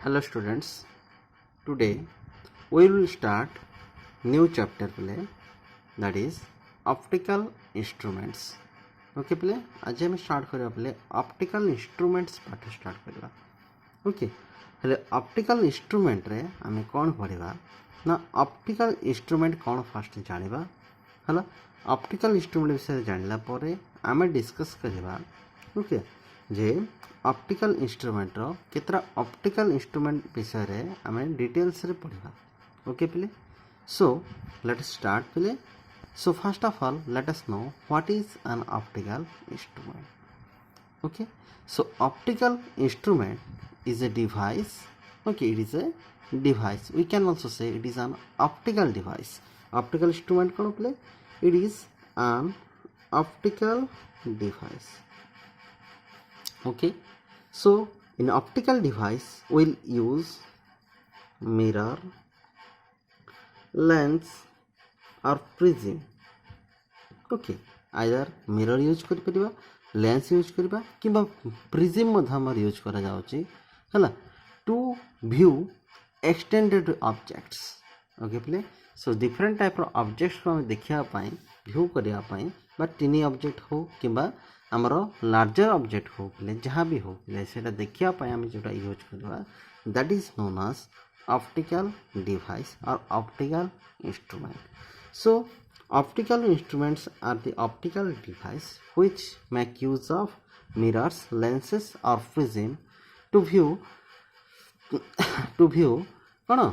Hello students, today we will start new chapter play, that is optical instruments. Okay play, आज हम start करिया play optical instruments पाठ start करिया. Okay, हेले optical instrument रे हमें कौन पढ़िबा ना optical instrument कौन first जानिबा. हला optical instrument विषय जानला परे हमें discuss करिबा. Okay, जे ऑप्टिकल इंस्ट्रूमेंट रो केतरा ऑप्टिकल इंस्ट्रूमेंट विषय रे हमें डिटेल्स रे पढ़िबा. ओके प्ले, सो लेट अस स्टार्ट प्ले. So first of all let us know what is an optical instrument. Okay, so optical instrument is a device. Okay, it is a device. We can also say it is an optical device. Optical instrument कोन प्ले, it is an optical device. Okay, so in optical device we'll use mirror, lens or prism. Okay, either mirror use कर परिबा, lens use करबा किबा prism मध हमर use करा जाउची हला to view extended objects. Okay play, so different type of objects को हम देखिया पाई व्यू करिया पाई बा टिनी ऑब्जेक्ट हो किबा आमर लार्जर ऑब्जेक्ट हो बोले जहाँ भी हो बोले सेटा देखिया पाए आम जोटा यूज करवा that is known as optical device और optical instrument. So optical instruments are the optical device which make use of mirrors, lenses और प्रिज्म टू व्यू कौन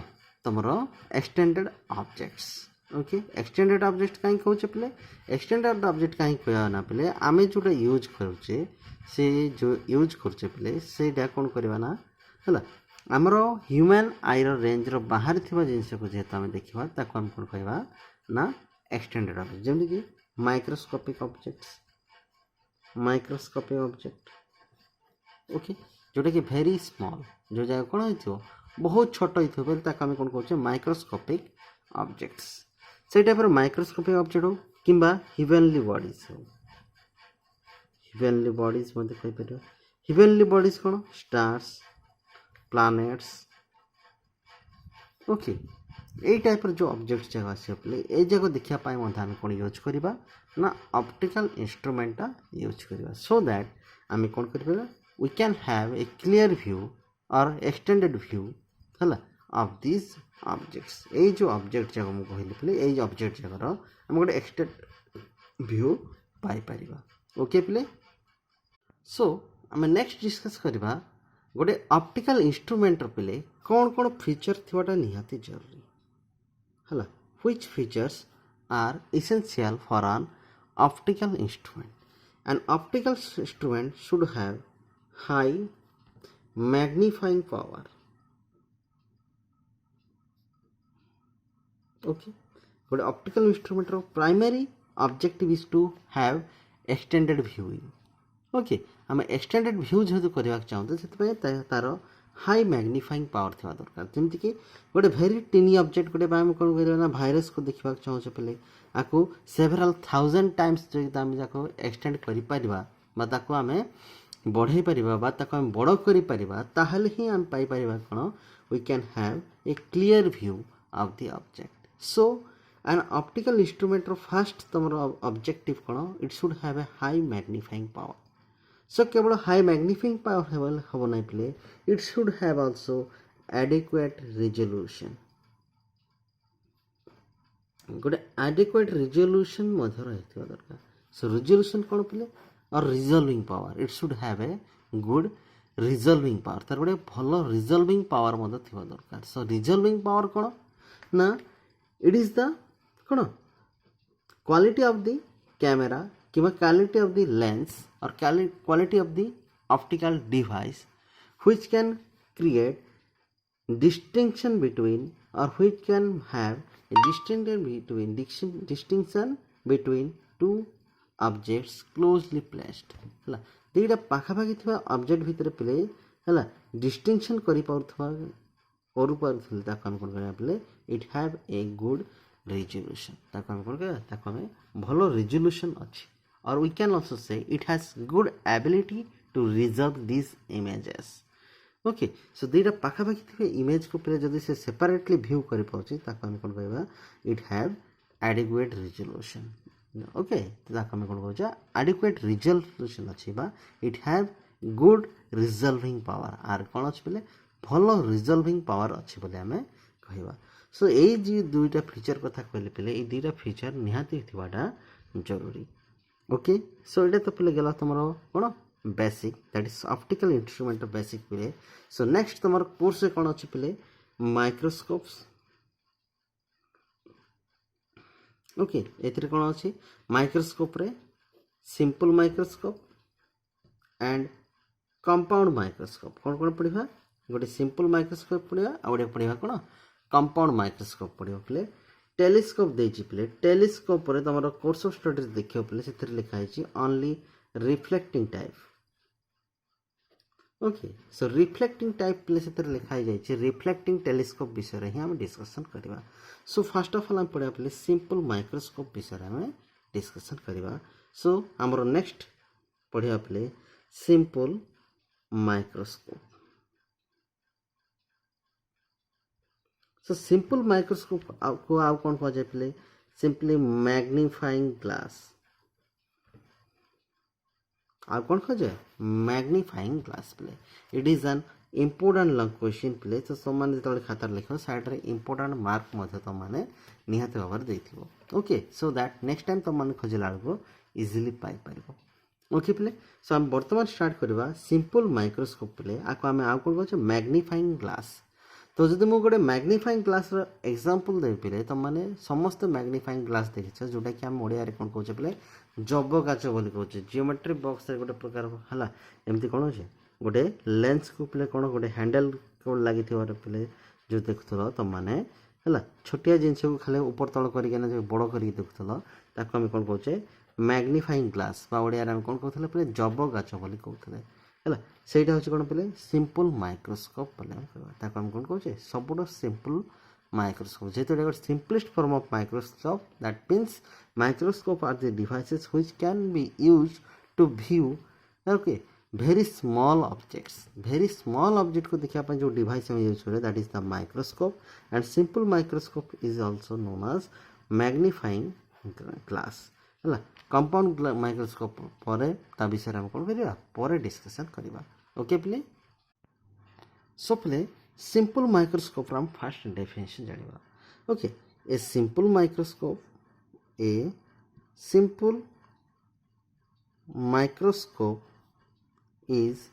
तुमर extended objects. Okay, extended object कहीं कहूचे प्ले, एक्सटेंडेड ऑब्जेक्ट कहीं कहना play आम जोटा यूज करुचे से जो यूज करुचे प्ले से कौन करवा ना है आमर ह्यूमन आईर रेंज रो बाहर थिबा जिनस को जेहेतु आम देखा ताको हम कौन कहवा ना एक्सटेंडेड ऑब्जेक्ट. जमी कि microscopic objects, microscopic object. Okay, जोटा कि वेरी स्मॉल जो जगह कौन हो बहुत छोट हो ताको आम कौन कहूचे माइक्रोस्कोपिक ऑब्जेक्ट्स. से टाइप माइक्रोस्कोपिक ऑब्जेक्ट हो किंबा हिवेनली बॉडीज हो. हिवेनली बॉडीज मते कहि परियो. हिवेनली बॉडीज कोन स्टार्स, प्लैनेट्स. ओके, ए टाइप जो ऑब्जेक्ट जगह आसी पले ए जगह देखिया पाए मते हम कोन यूज करबा ना ऑप्टिकल इंस्ट्रूमेंट यूज करबा सो दैट आम कोन करबा we can have a clear view और एक्सटेंडेड व्यू हला ऑफ दिस ऑब्जेक्ट्स. ये जो ऑब्जेक्ट जगह मुझे कहली प्ले ये ऑब्जेक्ट जगह आम गोटे एक्सटेंड व्यू पाई परिबा. ओके प्ले, सो आम नेक्स्ट डिस्कस करबा गोटे ऑप्टिकल इंस्ट्रूमेंट प्ले कौन कौन फीचर थिवाटा निहाती जरूरी हला which features are essential for an optical instrument. An optical instrument should have high magnifying power. Okay, गोटे ऑप्टिकल इंस्ट्रूमेंट रो primary objective is to have extended viewing. Okay, आम extended view जेहेतु करने चाहते से तार हाई मैग्नीफाइंग पावर थी दरकार. जमीक कि गोटे भेरी टिनी ऑब्जेक्ट गोटे आम कौन कर भाइरस को देखा चाहूँ पे आपको सेवेराल थाउजेंड टाइम्स जो आम जाको एक्सटेंड कर आम बढ़ई पार आम बड़ कर ही आम पाई कौन we can have a clear view of the object. So an optical instrument रो फर्स्ट तुम ऑब्जेक्टिव कौन it should have a high magnifying power. So केवल हाई मैग्नीफाइंग पावर हम ना प्ले it should have also adequate resolution. गोटे adequate resolution दरकार. So resolution कौन प्ले और resolving power it should have a good resolving power. तार गोटे भल रिजल्विंग पावर दरकार. सो रिजल्विंग पावर कौन ना it is the कौन क्वालिटी ऑफ द कैमेरा कि क्वालिटी ऑफ द लेंस और quality of the optical device which can create distinction between or which can have a distinction between two objects closely placed. हला दुईटा पाखापाखि थिबा object भितर play हला distinction करि पाउथबा करू पारुथिले ताको हम कोन करबा play it have a good resolution. ताको हम कोन करबा ताको हम भलो रिजोल्यूशन अछि और we can also say it has good ability to resolve this images. Okay so दुईटा पाखापाखि थे इमेज को पे जदि से सेपरेटली व्यू कर पाउछि ताको हम कोन कहबा it have adequate resolution okay ताको हम कोन कहउछा एडिक्वेट रिजोल्यूशन अछि बा it have good resolving power आर कोन अछि बोले भलो रिजल्विंग पावर अछि बोले हमें कहबा सो एई जे दुईटा फीचर कथा कहले पले ए दुईटा फीचर निहाती थिबाटा जरूरी ओके सो एटा तो पले गेला तमरो कोन basic that is optical instrument basic पले सो नेक्स्ट तमर कोर्स रे कोन अछि पले माइक्रोस्कोप्स ओके एथिरे कोन अछि माइक्रोस्कोप रे simple microscope and compound microscope कोन कोन पढिबा गोटे सिंपल माइक्रोस्कोप पढिबा आ गोटे पढिबा कोन कंपाउंड माइक्रोस्कोप पढिबा पले टेलीस्कोप देछि पले टेलीस्कोप रे तमरो कोर्स ऑफ स्टडीज देखियो पले सेथिरे लिखा है only reflecting type okay so reflecting type play से लिखाई जाए रिफ्लेक्टिंग टेलीस्कोप विषय रे हम डिस्कशन करबा सो फर्स्ट ऑफ ऑल हम पढ़ा पले सिंपल माइक्रोस्कोप विषय रे हम डिस्कशन करबा सो हमरो नेक्स्ट पढ़ा पले simple microscope so simple microscope को आउ कोन कह जाय पले सिंपली मैग्नीफाइंग ग्लास आउ कौन खोजे magnifying glass play it is an important long question play तो सब जो खाता लिख साइड रे इम्पोर्टेंट मार्क तुम मैंने निहाती भाव में okay so that next time तुम मैंने खोजला बेलू इजिली पाई पार ओके प्ले सो आम बर्तमान स्टार्ट करवा सिंपल माइक्रोस्कोप प्ले आपको आम आउ कौन कहे मैग्नीफाइंग ग्लास तो जब मुझे गोटे मैग्नीफाइंग ग्लास एग्जांपल दे पे तुम मैंने समस्त मैग्नीफाइंग ग्लास देखिछ जोटा कि आम ओडिया रे कोन कहउछे पले जब काच बोली कहउछे जियोमेट्री बॉक्स रे गोटे प्रकार हला एमती कोन होछे गोटे लेंस को पले कोन गोटे हैंडल को लागि थिवार पले जो देखथलो तुम माने हला छोटिया जिंस को खाली ऊपर तळ करी केना जो बड़ करी देखथलो ताको हम कोन कहउछे मैग्नीफाइंग ग्लास बा ओडिया रे हम कोन कहथले पले जब काच बोली कहथले हला सेटा होछ कोन पले सिंपल माइक्रोस्कोप पले ताको हम कोन कहउछे सबुड सिंपल microscope जेतो एक simplest form of microscope that means microscope are the devices which can be used to view okay very small object को देखिया ପାଇଁ जो device हम यूज करे that is the microscope and simple microscope is also known as magnifying glass हला compound microscope परे ता विषय हम कोन करिया परे डिस्कशन करिवा ओके प्ले सो प्ले simple microscope from first definition janiba okay a simple microscope is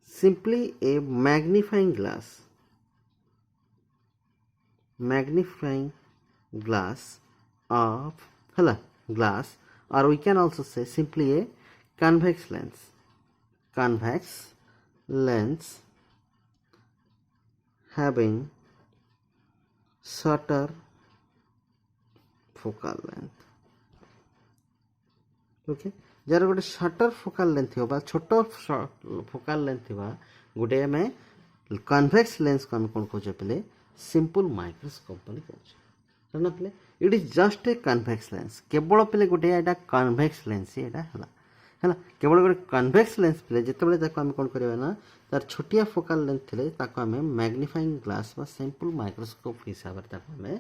simply a magnifying glass of glass or we can also say simply a convex lens having shorter focal length okay jar गोटे shorter focal length थी छोट focal length थी गोटे आम convex lens को आम कौन कहे पे सिंपल माइक्रोस्कोप बोली कहे ना पे it is just a convex lens केवल पे गोटे यहाँ कन्वेक्स लेंस यहाँ है केवल गोटे कन्वेक्स लेंस पे जिते आम कौन करवा ना तार छोटिया फोकल लेंथ थे आम मैग्नीफाइंग ग्लास बा सिंपल माइक्रोस्कोप हिसाब से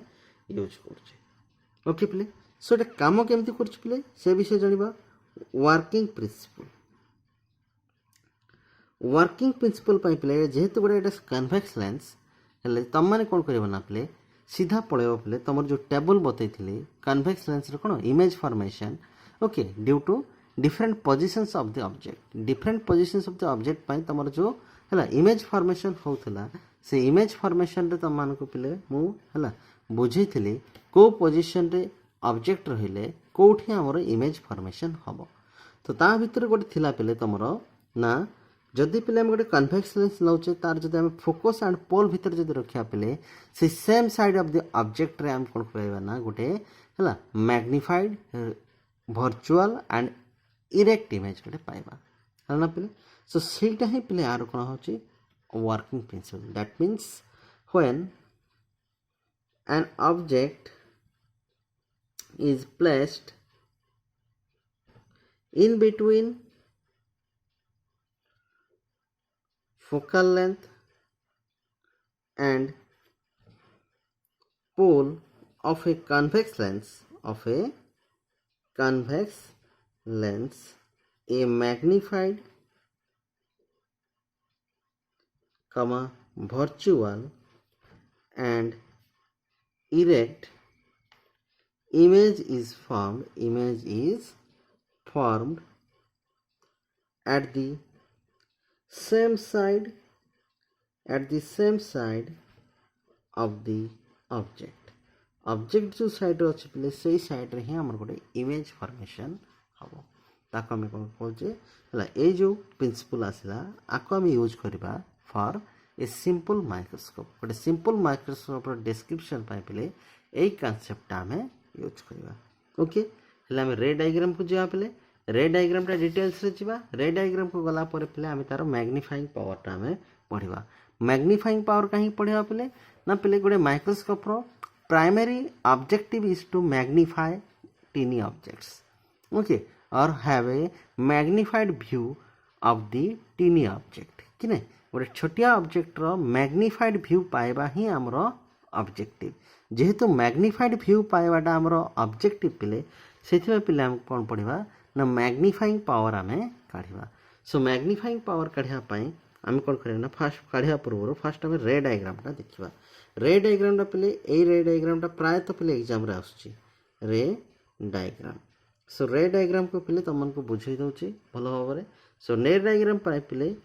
यूज कर ओके पे सो ये कम केमती कर से विषय जाना वर्किंग प्रिंसिपल पे जेहेतु गोटे कन्वेक्स लेंस हेल्ले तुम मैंने कौन कर ना पे सीधा पड़ेब पे तुम जो टेबल बतई कन्वेक्स लेंस कौन image formation okay due to different positions of the object different positions of the object पाई तुम जो है इमेज फॉर्मेशन होता से इमेज फॉर्मेशन रे तुम मान को पे मुझे बुझे को पोजिशन रे ऑब्जेक्ट रहिले कोठी हमर इमेज फॉर्मेशन हबो तो ता भीतर गोटे थिला पेले तुमर ना जदि पे गोटे कन्वेक्स लेंस नौचे तार जदि हम फोकस एंड पोल भीतर जदि रखिया पेले से same side of the object रे हम कोन कहबा ना गोटे हला magnified virtual and erect image गोटे पाइबा हला ना पेले सो सेटा ही पेले आरो कोन होची working principle that means when an object is placed in between focal length and pole of a convex lens a magnified virtual and erect image is formed at the same side of the object जो side अच्छे पे से side रे ही आम गोटे image formation हम ताको आम कौन कहे ये जो प्रिंसिपल आसला आपको आम यूज करवा फॉर ए सिंपल माइक्रोस्कोप गोटे सिंपल माइक्रोस्कोप डिस्क्रिप्शन पे यही कॉन्सेप्ट आम यूज करवा ओके हेल्ले आम रे डायग्राम को जा पे रे डायग्रामटा डिटेल्स रे जा रे डायग्राम को गला पर पे आम तार मैग्निफाइंग पावरटा आम पढ़ा मैग्निफाइंग पावर कहीं पढ़ा पे ना पे गोटे माइक्रोस्कोप रो primary objective is to magnify teeny objects okay or have a magnified view of the teeny object कि नहीं गोटे छोटिया ऑब्जेक्ट रो मैग्निफाइड व्यू पाइबा ही आमर ऑब्जेक्टिव जेहेतु मैग्निफाइड व्यू पाइबाटा आमर ऑब्जेक्टिव पिले से पिले आम कौन पढ़ा ना मैग्निफाइंग पावर आम काढ़ा सो मैग्निफाइंग पावर काढ़ापी आम कौन करें ना फास्ट काढ़ा पूर्व फास्ट आम रे डायग्रामटा देखा रे डायग्रामटा पे यही रे डायग्रामटा प्रायतः पे एग्जाम रे आसुची रे डायग्राम सो रे डायग्राम को पे तुमको बुझे दूसरी भल भाव में सो रे डायग्राम पे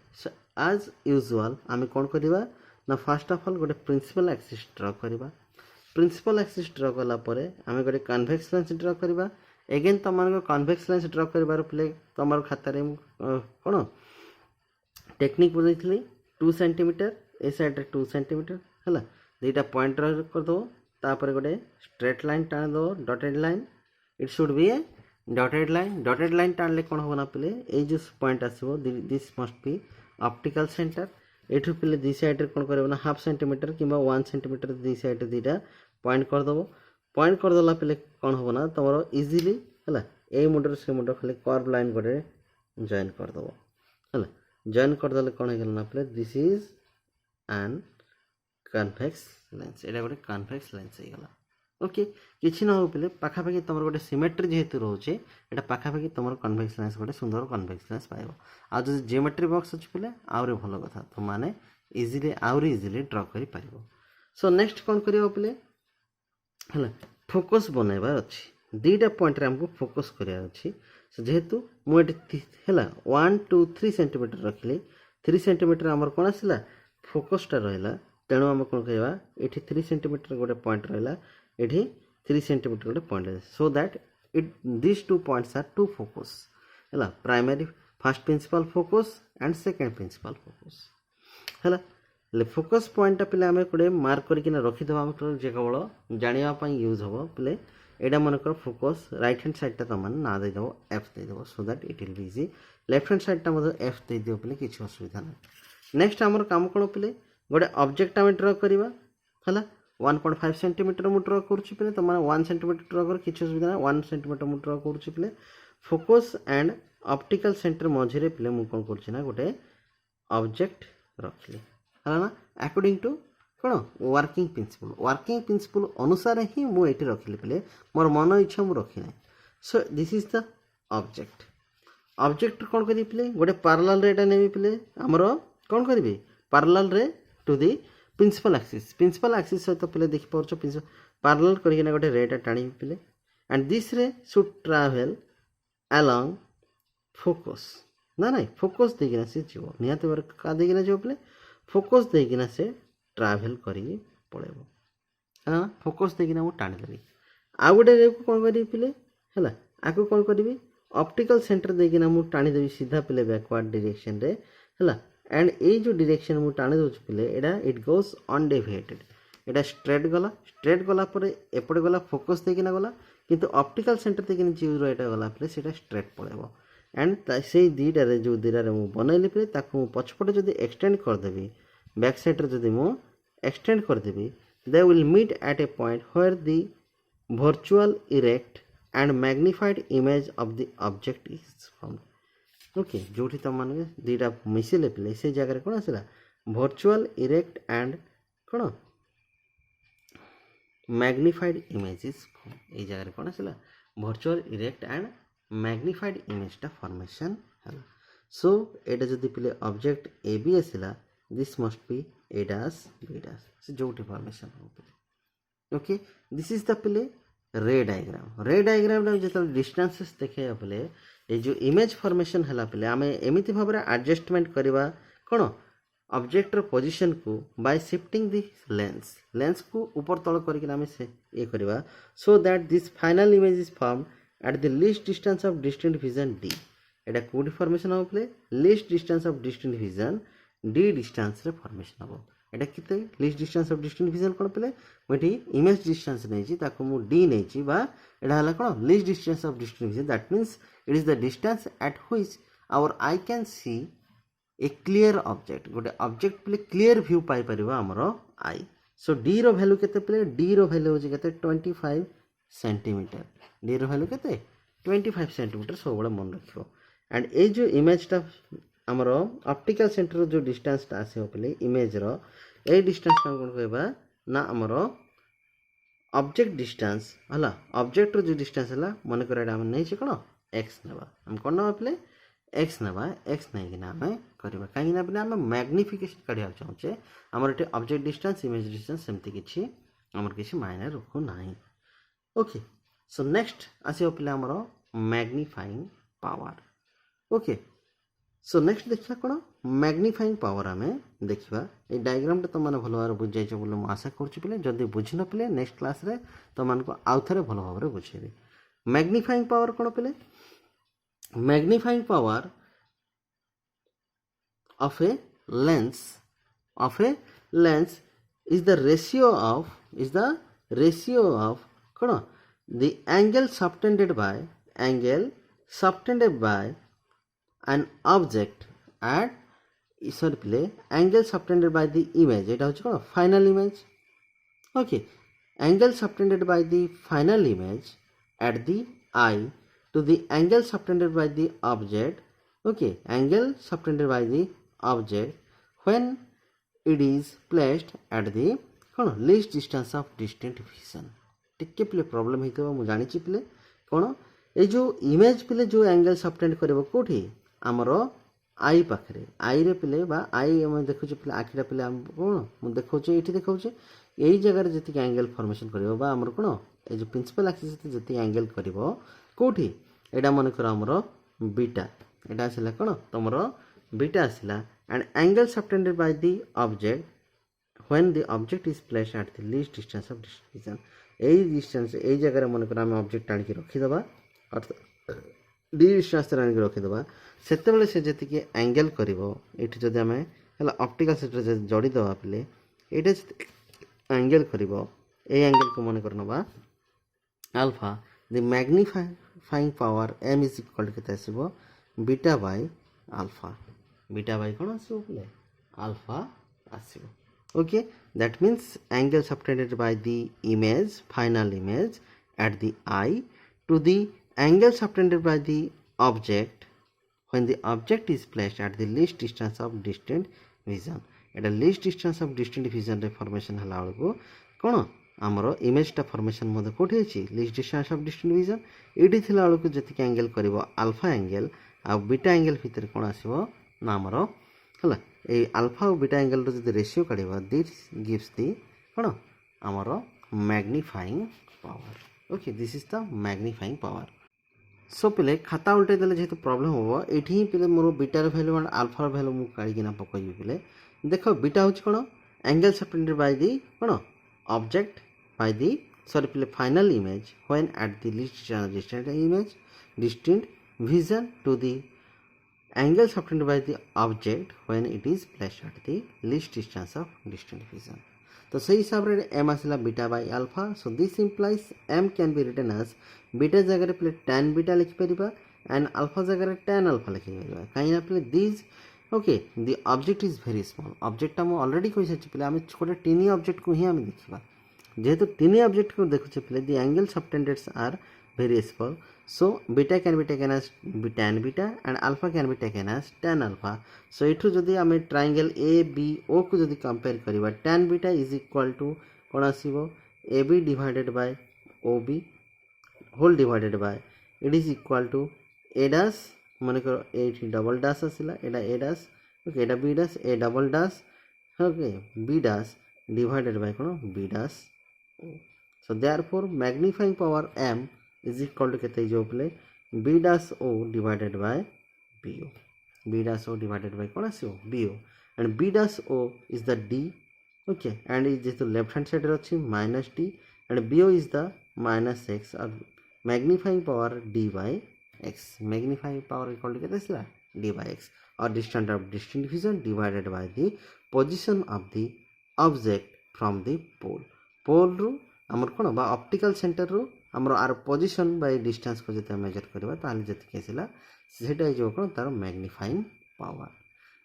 आज यूजुआल आम कौन करवा ना फास्ट ऑफ ऑल गोटे प्रिंसिपल एक्सिस ड्र करवा प्रिंसिपल एक्सिस ड्र कलापर आम गोटे कन्वेक्स लेंस ड्र करवा एगेन तुम कन्वेक्स लेंस ड्र कर पे तुम खातार कौन टेक्निक बुझे 2 सेंटीमीटर ए साइड 2 सेंटीमीटर है दुईटा पॉइंट करदे तापर गोटे स्ट्रेट लाइन टाण दो dotted line it should be a dotted line टाणले कौन हम ना पे ये जो पॉइंट आसो this must be optical centre एठू पे दी साइड कौन कर ना हाफ सेंटीमीटर कि 1 सेंटीमीटर दी साइड दुईटा पॉइंट करदेला पे कौन हम ना तुम इजिली है यही मुंडर से मुंड खाली कर्व लाइन गोटे जॉइन करदेव है जॉइन करदे कौन हो ना पे this is an convex lens एटा गोटे कन्वेक्स लेंस होगा ओके किसी ना हो पे पाखापाखि तुम गोटे सिमेट्री जेहेतु रोचे यहाँ पाखापाखि तुम कन्वेक्स लेंस गोटे सुंदर कन्वेक्स लेंस पाइब आ जो जियोमेट्री बॉक्स अच्छे पे आहरी भल कथा तुमने इजिली आहरी इजिली ड्र कर पार सो नेक्स्ट कौन कर पे है फोकस बनइबार अच्छी दुईटा पॉइंट आमको फोकस करार अच्छी जेहेतु मुझे है 1 2 3 सेंटीमीटर रखिली 3 सेंटीमीटर आमर कौन आसला फोकसटा रहा तेणु आम कौन कहवा ये 3 सेंटीमीटर गोटे पॉइंट रहा ये 3 सेंटीमीटर गोटे point so that it this 2 points are two focus है primary first principal focus and second principal focus है फोकस पॉइंटा पे आम गोटे मार्क करके रखीदे जे केवल जानापी यूज हम पे यहाँ मनकर फोकस राइट हैंड साइडटा तुम ना देदेव एफ देदेव so that it will be easy left hand साइडटा एफ देदेव पे किसी असुविधा ना नेक्स्ट आमर काम कौन पे गोटे ऑब्जेक्ट आम ड्र करवा है 1.5 सेंटीमीटर मु ड्र करुच्ची पे तुम 1 सेंटीमीटर ड्र कर किसी असुविधा ना 1 सेंटीमीटर मु ड्र करुच्ची पे फोकस एंड ऑप्टिकल सेंटर मझे पे मुझे कौन कर गोटे ऑब्जेक्ट रखिली है ना अकॉर्डिंग टू कौन वर्किंग प्रिंसिपल अनुसार ही मुझे रखिली पे मोर मन इच्छा मुझे रखी ना सो दिस इज द ऑब्जेक्ट कौन करी पे गोटे पैरेलल रे एटा नेबी पे हमरो कौन करी पैरेलल रे टू दी प्रिंसिपल एक्सिस सहित पे देखी पार्छ पैरेलल करके गोटे रेटा टाणी पे एंड दिस रे शुड ट्रैवल अलोंग फोकस ना नहीं फोकस देकिना से जीव निहाती बार का देकिना जीव पे फोकस देकिना से ट्रैवल करी पड़ेबो हाँ फोकस देकिना मु टाणी देबी आ गोटे रे कौन करी पे है आको कौन करी ऑप्टिकल सेंटर देकिना मु टाणी देबी सीधा पे बैकवर्ड डायरेक्शन रे है एंड ये जो डायरेक्शन मु टाणी दउछ पे एडा इट गोस अनडेविएटेड एडा स्ट्रेट गला पर एपटे गला फोकस देकिना गला किंतु ऑप्टिकल सेंटर देकिना जीव रो एटा गला पे सेटा स्ट्रेट पड़ेबो एंड से दुईटा जो दुईटा मु बनैली पे ताकू पछपटे जदि एक्सटेंड कर देबी बैक साइड रे जदि मु एक्सटेंड कर देबी they will meet at a point where the virtual erect and magnified image of the object is found okay जो तुम मैंने दुईटा मिसिले पे से जगह कौन आसला वर्चुअल इरेक्ट एंड कौन मैग्निफाइड इमेजेस ये जगह कौन आसला वर्चुअल इरेक्ट एंड मैग्निफाइड इमेजटा फॉर्मेशन है सो एटा जदि पिले ऑब्जेक्ट ए बी आसला this must be A dash B dash से जोटी फॉर्मेशन हो ओके दिस इज द पिले रे डायग्राम जो डिस्टेंसेस देखे पे ये जो इमेज फॉर्मेशन है पे आम एमती भाव में एडजस्टमेंट करवा कौन ऑब्जेक्टर पोजीशन को बाय शिफ्टिंग दी लेंस को ऊपर तल करके ये करवा so that this final image is formed at the least distance of distant vision D एटा कोडी फॉर्मेशन हो पे least distance of distant vision D distance रे फॉर्मेशन हो एटा किते least distance of distant vision कोन पे मोठी इमेज डिस्टेंस नै छी ताको मु डी नै छी बा एटा हला कोन least distance of distant vision that means it is the distance at which our eye can see a clear object गोटे ऑब्जेक्ट पे क्लियर व्यू पाई परिबा हमरो आई सो डी रो वैल्यू केते पे डी रो वैल्यू हो केते 25 सेंटीमीटर डी रो वैल्यू केते 25 सेंटीमीटर सब बड़ा मन रखियो एंड ए जो इमेज टा हमरो ऑप्टिकल सेंटर जो डिस्टेंस टा आसे पे इमेज रो ए डिस्टेंस का कोन कहबा ना हमरो ऑब्जेक्ट डिस्टेंस हला ऑब्जेक्ट रो जो डिस्टेंस हला मन करे हम नै छी कोन x नेबा हम कोन ना पे एक्स ना एक्स नहीं कि आम करवा कहीं हम मैग्निफिकेशन काढ़ा चाहूचे आमर ये ऑब्जेक्ट डिस्टेंस इमेज डिस्टेंस सेमती किसी आमर किसी मायने रखू ना ओके सो नेक्स्ट आसो पे आमर magnifying power okay so next देखा कौन मैग्निफाइंग पावर आम देखा ये डायग्राम तुम मैंने भल भाव बुझे बोले मुझे आशा करें जदि बुझी न पे नेक्स्ट क्लास रे तुमको आउ थे भल भाव में बुझेबी मैग्निफाइंग पावर कौन पे magnifying power of a lens is the ratio of the angle subtended by an object at angle subtended by the image এটা হচ্ছে কোন final image okay angle subtended by the final image at the eye to the angle subtended by the object okay angle subtended by the object when it is placed at the least distance of distant vision टिके पे problem होइतो मु जानि छि पे कोन ए जो image पे जो एंगल सबटेंड करबो कोठी हमरो आई पाखरे आई रे पे बा आई हम देखु छि पे आखिरा पे हम कोन मु देखौ छि एठी देखौ छि एई जगह रे जति एंगल फॉर्मेशन करबो बा हमरो कोन ए जो प्रिंसिपल एक्सिस जति एंगल करबो कोठी एडा मन कर हमरो बीटा एडा आसिला कोन तमरो बीटा आसिला and angle subtended by the object when the object is placed at the least distance of distance एई डिस्टेंस एई जगह रे मन कर हम ऑब्जेक्ट आनि के रखि दबा अर्थात डी डिस्टेंस रे आनि के रखि दबा सेते बेले से जति के एंगल करबो एठी जदि हमें हला ऑप्टिकल सेंटर जे जोड़ी दबा पले एटा एंगल करबो ए एंगल को मन करनबा alpha the magnifying power m is equal to आसो बीटा बाय कौन आसो बोले अल्फा आसो okay that means angle subtended by the image final image at the eye to the angle subtended by the object when the object is placed at the least distance of distant vision एटा least distance of distant vision रे formation हला बेलको कौन आमर इमेजटा formation मध्य कोठी अछि least distance of distant vision एठी थिला बेलको जति एंगल करबो अल्फा एंगल आ बीटा एंगल भितर कोन आसीबो ना आमर हला ए अल्फा और बीटा एंगल रो जति रेशियो काढिबा दिस गिव्स द कोन आमर magnifying power okay this is the magnifying power so पिले खाता उल्टे देले जेतु प्रॉब्लम होबो एठी पिले मोर बीटा रो वैल्यू और अल्फा रो वैल्यू मु काढी किना पकइबी पिले देखो beta होछ cone angle subtended by the cone object by the final image when at the least distant vision to the angle subtended by the object when it is placed at the least distance of distant vision. तो सही हिसाब रे m आसला beta by alpha so this implies m can be written as beta जगह रे tan beta लिखि परिबा and alpha जगह रे tan अल्फा लिखि परिबा काइना पे this okay the object is very small object हम ऑलरेडी कहि सछि पले हम छोटे टिनी ऑब्जेक्ट को ही हम देखिबा जेहेतु तीन ऑब्जेक्ट को देखुचे पे द एंगल सबटेंडेड्स are very small. So beta can be taken as tan beta and alpha can be taken as tan alpha. So eठु जदि आमे triangle ABO को जदि compare करिबा tan beta is equal to cone आसीबो AB divided by OB whole divided by it is equal to A dash माने करो एठी double dash आसिला Etah A dash okay Etah B dash A double dash okay B dash divided by cone B dash O. So therefore magnifying power M is equal to केते जो play B dash O divided by BO. B dash O divided by कोन आसीओ BO and B dash O is the D okay and is just the left hand side रे अछि minus D and BO is the minus X or magnifying power D by X. Magnifying power equal to केते आसिला D by X or distance of distant division divided by the position of the object from the pole. Pole ru आमर कोन बा optical centre रो आमर are position by distance को जते major करबा ताले जते केसिला सेटा जो कोन तार मैग्नीफाइंग पावर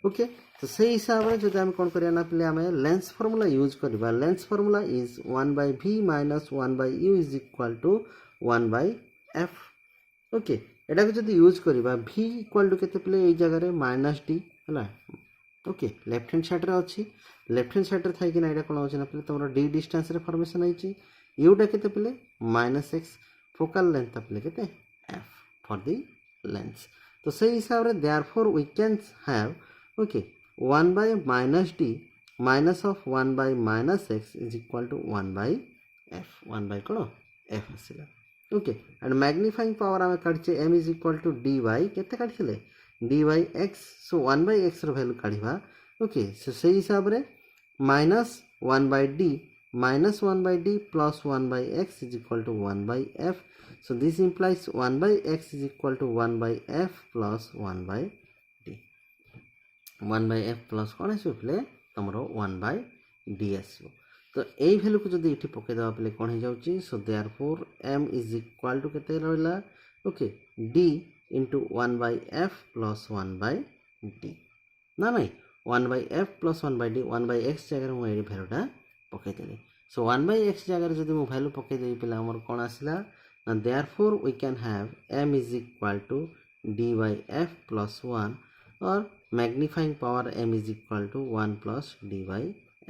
ओके. तो सही हिसाब रे जते हम कोन करिया ना पले हम लेंस फार्मूला यूज करबा lens formula is 1 by v minus 1 by u is equal to 1 by f okay. एटा को जते यूज करबा v इक्वल टू केते पले ए जगह रे माइनस d हला ओके लेफ्ट हैंड साइड रे अछि लेफ्ट हैंड साइड रे थाई कि ना एटा कोन होछ ना पले तमरो d डिस्टेंस रे फॉर्मेशन आइछि यूटा केते पले माइनस एक्स फोकल लेंथ पले केते एफ फॉर द लेंस. तो सही हिसाब रे therefore we can have okay 1 by minus d minus of 1 by minus x is equal to 1 by f 1 by कोन f आसिला ओके एंड मैग्नीफाइंग पावर हम काढचे m is equal to d by केते काढथिले d by x. So 1 by x रो वैल्यू काढिबा okay. So सही हिसाब रे minus 1 by d minus 1 by d plus 1 by x is equal to 1 by f. So this implies 1 by x is equal to 1 by f plus 1 by d. 1 by f plus कौन आसो play तमरो 1 by d आसो. तो एई value को जदी इठी पके दबा play कोन हे जाउची. So therefore m is equal to केते रहला okay d into 1 by f plus 1 by d ना नहीं 1 by f plus 1 by d 1 by x जगह मु एई वैल्यूटा पके देली. सो 1 by x जगह जदि मु वैल्यू पके देई पिला हमर कोन आसिला ना therefore we can have m is equal to d by f plus 1 or magnifying power m is equal to 1 plus d by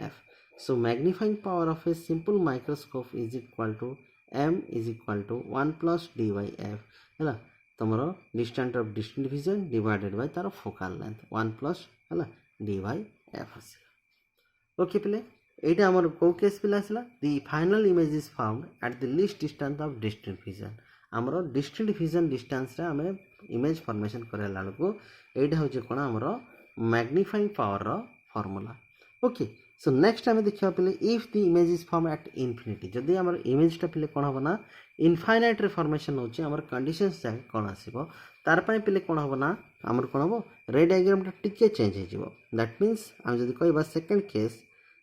f. So magnifying power of a simple microscope is equal to m is equal to 1 plus d by f हैला तमरो distance of distant division divided by तार focal length 1 plus हैला d by f आसिला okay प्ले एटा हमर को case पिला आसला the final image is found at the least distance of distant vision हमर डिस्टेंट विजन डिस्टेंस रे हमें इमेज फॉर्मेशन करेला लको एटा होचे कोन हमर मैग्नीफाइंग पावर रो फार्मूला ओके. सो नेक्स्ट हमें देखिया पले if the image is form at infinity जदी हमर इमेज टा पले कोन होबना इनफाइनाइट रे फॉर्मेशन होचे हमर कंडीशंस जा कोन आसीबो तार पय पले कोन होबना हमर कोन होबो रे डायग्राम टा टिके चेंज हे जिवो. दैट मींस हम जदी कहबा सेकंड केस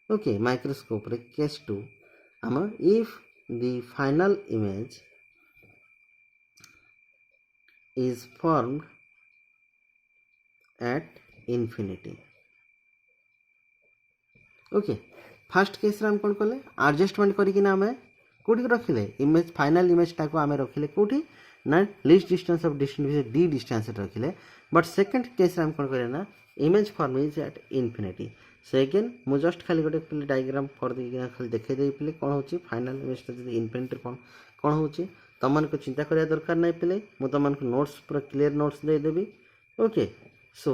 okay microscope रे case 2 हम if the final image is formed at infinity okay first case रे हम कोन करले एडजस्टमेंट करी कि ना हमें कोठी रखिले इमेज फाइनल इमेज टा को हमें रखिले कोठी ना least distance of distance which d distance रखिले. बट सेकंड केस रे हम कोन करे ना image form is at infinity. से अगेन मु जस्ट खाली गोटे पे डायग्राम कर दे खाली देखे दे पे कौन होची फाइनल इमेज जदी इन्फिनिटी कौन होची तमन को चिंता करिया दरकार नै पे मु तमन को नोट्स पूरा क्लियर नोट्स दे देबी ओके. सो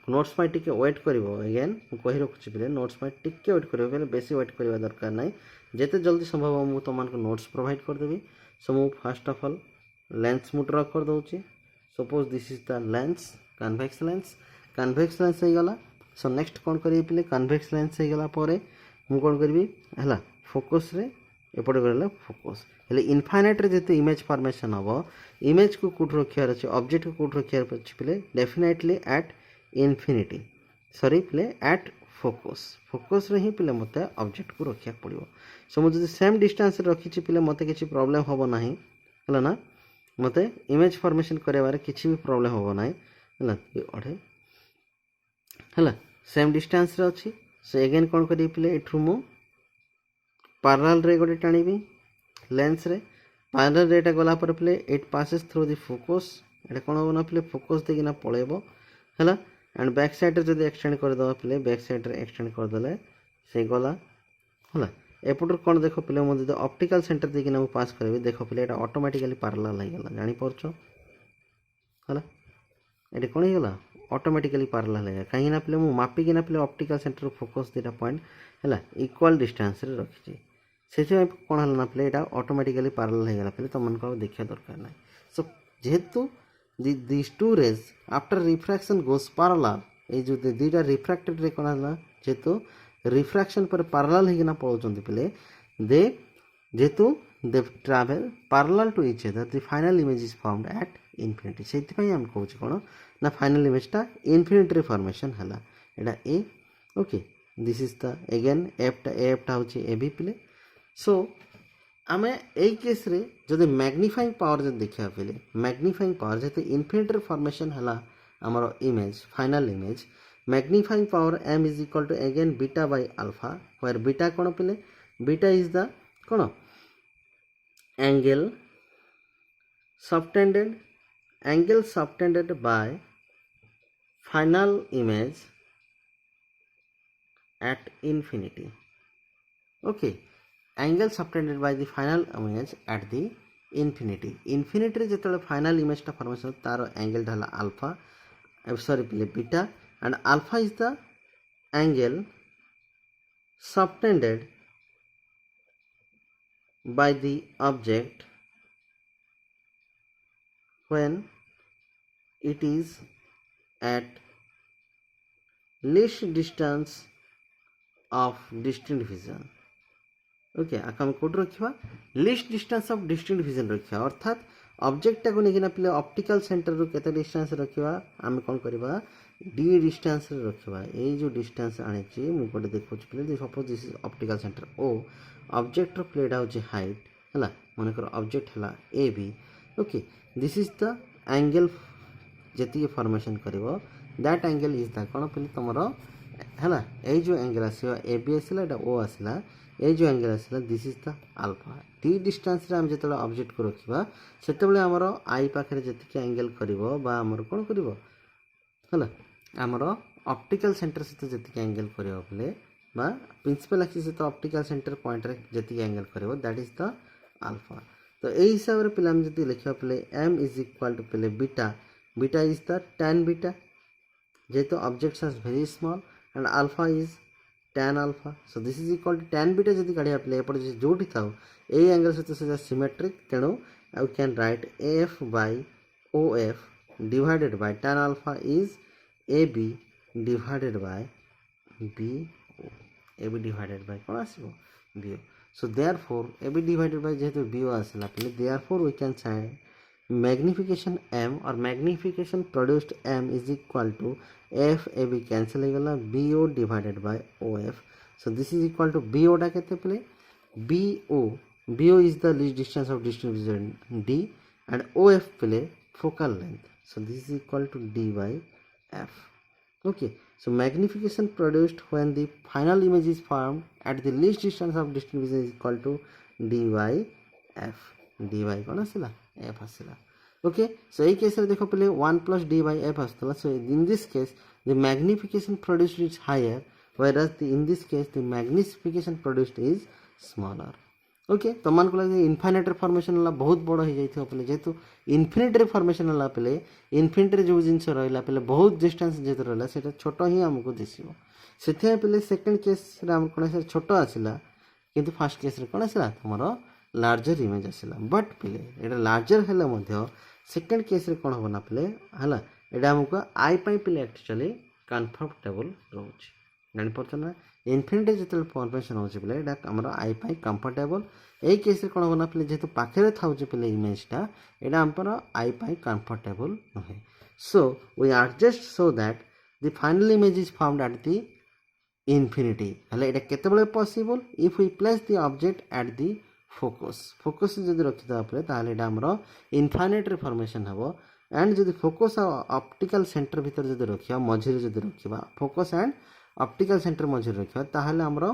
नोट्स में टिके वेट करिवो अगेन मु कहि रखुची पे नोट्स में टिके वेट करिवो पहले बेसी वेट करबा दरकार नै जेते जल्दी संभव मु तमन को नोट्स प्रोवाइड कर देबी. सो मु फर्स्ट ऑफ ऑल लेंस मु ड्रा कर दोची. Suppose this is the lens convex lens हे गला. सो नेक्स्ट कौन करी पे कन्वेक्स लेंस हे गला परे मु कोन करबी हला फोकस रे एपटे करला फोकस हेले इनफाइनाइट रे जेते इमेज फॉर्मेशन हबो इमेज को कुठ रखियार अछि ऑब्जेक्ट को कुठ रखियार अछि पे डेफिनेटली एट इन्फिनिटी सॉरी पे एट फोकस रे ही पे मते ऑब्जेक्ट को रखिया पड़िबो. सो मु जदी सेम डिस्टेंस रे रखिछि पे मते किछि प्रॉब्लम हबो नाही हला ना मते इमेज फॉर्मेशन करे बारे किछि भी प्रॉब्लम हबो नाही हला ओढे हला सेम डिस्टेंस रे अछि. सो अगेन कोन करी पे एठु मु पैरेलल रे गोटे टाणीबी लेंस रे पैरेलल रे गला पर पे it passes through the focus एटा कौन हम ना पे फोकस देखिना पलैब है एंड बैक साइड जब एक्सटेंड करदे पे बैक साइड एक्सटेंड करदे से गला है एपटर कौन देख पे मुझे ऑप्टिकल सेंटर देखिना पास करेंगे देख पे ये ऑटोमेटिकली पैरेलल हो जानीपार है ये कौन होगा ऑटोमेटिकली पैरेलल है कहीं पे मुझे मापिकिना पे ऑप्टिकल सेंटर फोकस दुटा पॉइंट है इक्वल डिस्टेंस रे रखी से कौन है ना पे यहाँ ऑटोमेटिकली पैरेलल होगा पे तुमको देखा दरकार ना सो जेहेतु this two rays after refraction goes parallel ये जो दुईटा रिफ्रैक्टेड रे कौन है जेहेतु रिफ्रैक्शन पर पैरेलल होना पड़ों पे दे जेहेतु they travel parallel to each other the final image is formed at infinity से आम कौच कौन ना फाइनल इमेजटा इनफिनिटी फॉर्मेशन है यहाँ ए okay this is the again एफटा हूँ ए भी पे सो आम यही केस रे जदि मैग्निफाइंग पावर जो देखा पे मैग्निफाइंग पावर जेहतु इनफिनिटी फॉर्मेशन है आमर image final image magnifying power m is equal to again beta by alpha where beta कौन पे बीटा इज द कौन angle subtended by final image at infinity okay angle subtended by the final image at the infinity रे जेतले final image टा formation तार angle टा हला alpha sorry पे beta and alpha is the angle subtended by the object when it is at least distance of distinct vision okay आक आम कौट रखा list distance of distinct vision रखा अर्थात ऑब्जेक्ट को लेकिन पे ऑप्टिकल सेंटर रू केते डिस्टेंस रखा आम कौन करवा डी डिस्टेंस रखा ये जो डिस्टेंस आनी मुझे देखा पे suppose this is optical centre O object प्लेटा हूँ हाइट है मनकर ऑब्जेक्ट है A B okay this is the angle जी फॉर्मेशन कर दैट एंगल इज द कौन पे तुम है ये जो एंगल आसो ए बी आसला ओ आसला ये जो एंगल आसला this is the alpha T distance रे हम जो ऑब्जेक्ट को रखा से आमर आई पाखे जी एंगल कर कौन कर आमर ऑप्टिकल सेंटर सहित जी एंगल करे प्रिंसिपल एक्सिस सहित ऑप्टिकल सेंटर पॉइंट जी एंगल कर दैट इज द अल्फा तो यही हिसाब से पे जी लिखा पे एम इज इक्वाल टू पे beta beta is the tan beta जेहेतु objects are very small and alpha is tan alpha so this is equal to tan beta जब काढ़ा पे एपटे जो था यही एंगल सहित सिमेट्रिक तेणु I can write F by O F divided by tan alpha is A B divided by B O A B divided by कौन आसो B O so therefore A B divided by जेहेतु B O आसला पे therefore we can say magnification m और magnification produced m is equal to F A B cancel हो गला B O divided by O F so this is equal to B ओटा के पे B O is the least distance of distribution D and O F पे focal length so this is equal to D by F okay so magnification produced when the final image is formed at the least distance of distant vision is equal to d by f dy कौन आसला f आसला okay so यही case रे देखो पे 1 plus d by f आसला so in this case the magnification produced is higher whereas in this case the magnification produced is smaller okay तुम को लगे इनफाइनाइट फॉर्मेशन है बहुत बड़ हो जाए पे जेहेतु इनफिनिट फॉर्मेशन है पे इनफिनिट जो जिनस रहा पे बहुत डिस्टेंस जेहतु रहा से छोट ही आमको दिशो से पे सेकेंड केस कौन छोट आसला किंतु फास्ट केस कौन आसला तुम लार्जर इमेज आसला बट पे ये लार्जर है सेकेंड केस कौन हम ना पे है यहाँ आमको आई पे एक्चुअली कम्फर्टेबल रोचे जापार ना इनफिनिट जो फॉर्मेशन हो पे आई पाई कम्फर्टेबल यही केस कौन हम ना पे जेहतु पाखे था पे इमेजटा यहाँ आमर आई पाई कम्फर्टेबल नुहे so we adjust so that the final image is found at the infinity हेल्ले ये केतबेले possible if we place the object at the focus जब रखिदेवा ताहले आमर इनफाइनाइट फॉर्मेशन हम एंड जब फोकस ऑप्टिकल सेंटर भीतर जब रखा मझे जब रखा फोकस एंड ऑप्टिकल सेंटर मझे रखा ताहले आमर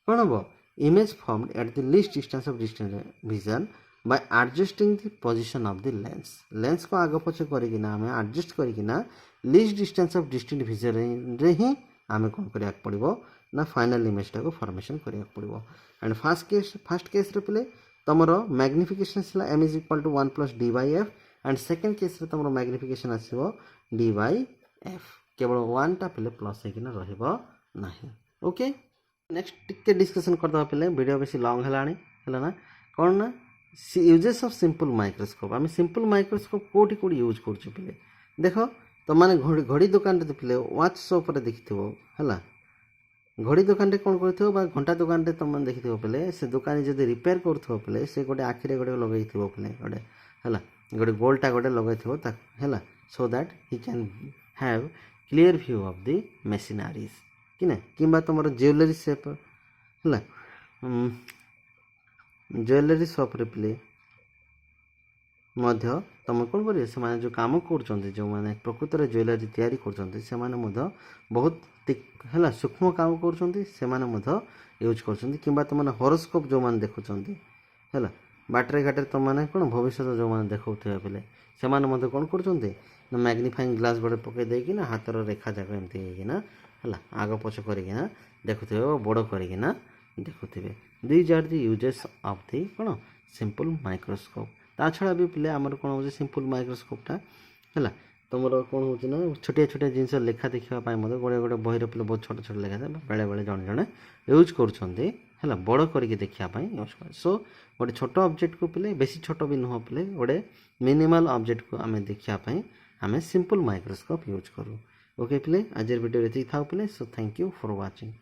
कौन हम image formed at the least distance of distance vision by adjusting the position of the lens को आग पछ करकिना आम एडजस्ट करकिना least distance of distinct vision रे ही आम कौन करिया पड़िबो ना फाइनल इमेज टाको फॉर्मेशन करिया पड़िबो। एंड फर्स्ट केस रे पले तमरो मैग्निफिकेशन सिला m is equal to 1 plus d by f and second case रे तमरो मैग्निफिकेशन आसीबो d बाय f केवल 1 टा पले प्लस हेकिना रहइबो नाही। ओके नेक्स्ट टिके डिस्कशन करदबा पले वीडियो बेसी लॉन्ग हलानी हला ना कोन ना यूजेस ऑफ सिंपल माइक्रोस्कोप आम सिंपल माइक्रोस्कोप कोटी कोटी यूज करछु पले देखो तो माने घड़ी दुकान रे पले वॉच शॉप रे देखिथिबो हला घड़ी दुकान रे कोन करथिबो बा घंटा दुकान रे तुम देखिथिबो पले से दुकानी जदि रिपेयर करथिबो पले से गोटे आखिरे गोटे लगैथिबो पले गोटे हला गोटे गोलटा गोटे लगैथिबो ता हला so that he can have clear view of the machineries कि ना किंबा तुमर ज्वेलरी शेप हला ज्वेलरी शॉप रे पले मध्य तुम कौन करिए से जो काम कर जो मैंने प्रकृत में ज्वेलरी तैयारी कर बहुत है सूक्ष्म काम कर यूज कर तुम हॉरोस्कोप जो मैंने देखुंत है बाटरे घाटे तुम मैंने कौन भविष्य जो मैंने देखा पे से कौन कर मैग्निफाइंग ग्लास गोटे पकई देना हाथर रेखा जाक एमती है आग पछ करना देखुए बड़ करना देखुए these are the uses of the कौन सिंपल माइक्रोस्कोप ता छड़ा भी पिले आमर कौन हो सिंपल माइक्रोस्कोपटा है तुम कौन हो छोटिया छोटिया जिनस लेखा देखा गोटे गोटे बही पे बहुत छोट छोट लेखा बेले बेले जड़े जड़े यूज कर बड़ करके देखापी यूज कर सो गोटे छोट ऑब्जेक्ट को पिले बेसी छोट भी नुह पिले गोटे मिनिमल ऑब्जेक्ट को आम देखापी आम सिंपल माइक्रोस्कोप यूज करूँ। ओके पिले आज वीडियो ये था पिले so thank you for watching.